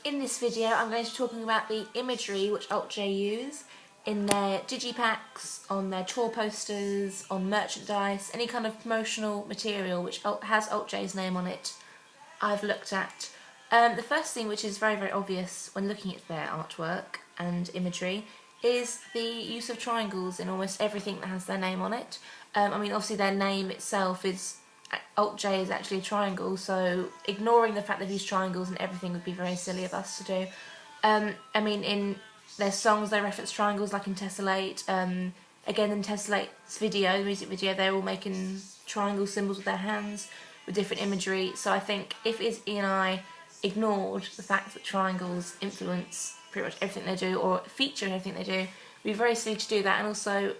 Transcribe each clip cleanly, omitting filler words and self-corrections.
In this video I'm going to be talking about the imagery which Alt-J use in their digipacks, on their chore posters, on merchandise, any kind of promotional material which has Alt-J's name on it I've looked at. The first thing which is very obvious when looking at their artwork and imagery is the use of triangles in almost everything that has their name on it. I mean, obviously their name itself is Alt-J is actually a triangle, so ignoring the fact they've used triangles and everything would be very silly of us to do. I mean, in their songs they reference triangles, like in Tessellate. Again, in Tessellate's video, the music video, they're all making triangle symbols with their hands with different imagery. So I think if E and I ignored the fact that triangles influence pretty much everything they do, or feature in everything they do, it'd be very silly to do that. And also,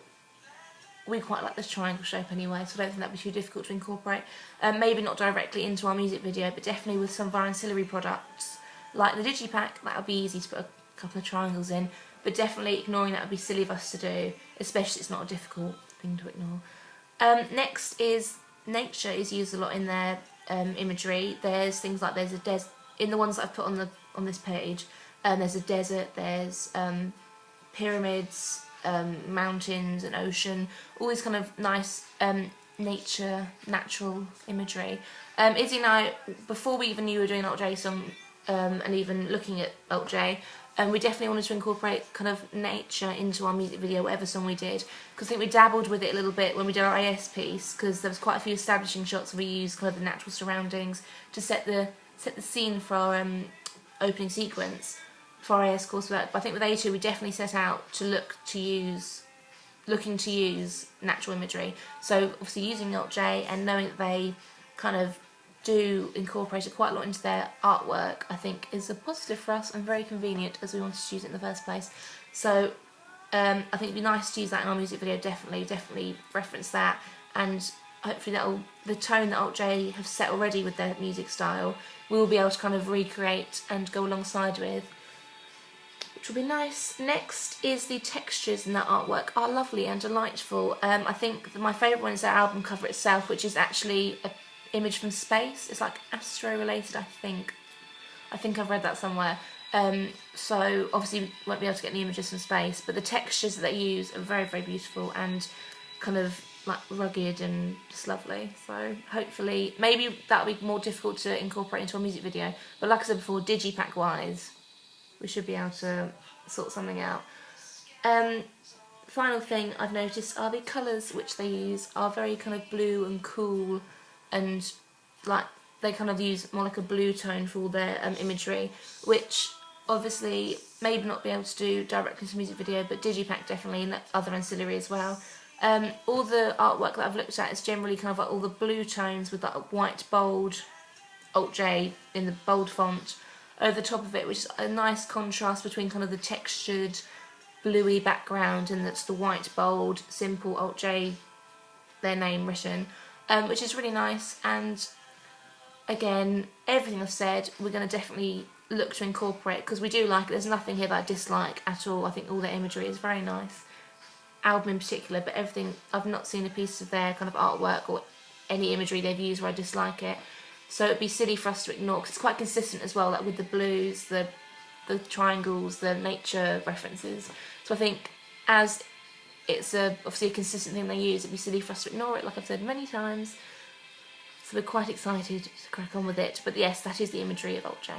we quite like this triangle shape anyway, so I don't think that'd be too difficult to incorporate. Maybe not directly into our music video, but definitely with some of our ancillary products, like the digipack, that would be easy to put a couple of triangles in, but definitely ignoring that would be silly of us to do, especially it's not a difficult thing to ignore. Next is nature is used a lot in their imagery. There's things like in the ones that I've put on this page, there's a desert, there's pyramids, mountains, and ocean, all these kind of nice natural imagery. Izzy and I, before we even knew we were doing an Alt-J song, and even looking at Alt-J, we definitely wanted to incorporate kind of nature into our music video, whatever song we did, because I think we dabbled with it a little bit when we did our AS piece, because there was quite a few establishing shots where we used kind of the natural surroundings to set the scene for our opening sequence for our AS coursework. But I think with A2 we definitely set out to looking to use natural imagery. So obviously using Alt-J and knowing that they kind of do incorporate it quite a lot into their artwork, I think is a positive for us and very convenient, as we wanted to use it in the first place. So I think it'd be nice to use that in our music video. Definitely reference that, and hopefully the tone that Alt-J have set already with their music style, we'll be able to kind of recreate and go alongside with, which will be nice. Next is the textures in that artwork are lovely and delightful. I think my favourite one is their album cover itself, which is actually an image from space. It's like astro related, I think. I've read that somewhere. So obviously we won't be able to get any images from space, but the textures that they use are very beautiful and kind of like rugged and just lovely. So hopefully, maybe that'll be more difficult to incorporate into a music video, but like I said before, digipack wise, we should be able to sort something out. Final thing I've noticed are the colours which they use are very kind of blue and cool, and like they kind of use more like a blue tone for all their imagery, which obviously maybe not be able to do directly into music video, but digipack definitely, and other ancillary as well. All the artwork that I've looked at is generally kind of like all the blue tones with that white bold Alt-J in the bold font over the top of it, which is a nice contrast between kind of the textured bluey background and that's the white bold simple Alt-J, their name written, which is really nice. And again, everything I've said we're going to definitely look to incorporate, because we do like it. There's nothing here that I dislike at all. I think all their imagery is very nice, album in particular, but everything, I've not seen a piece of their kind of artwork or any imagery they've used where I dislike it. So it'd be silly for us to ignore, because it's quite consistent as well, like with the blues, the triangles, the nature references. So I think as it's obviously a consistent thing they use, it'd be silly for us to ignore it, like I've said many times. So we're quite excited to crack on with it. But yes, that is the imagery of Alt-J.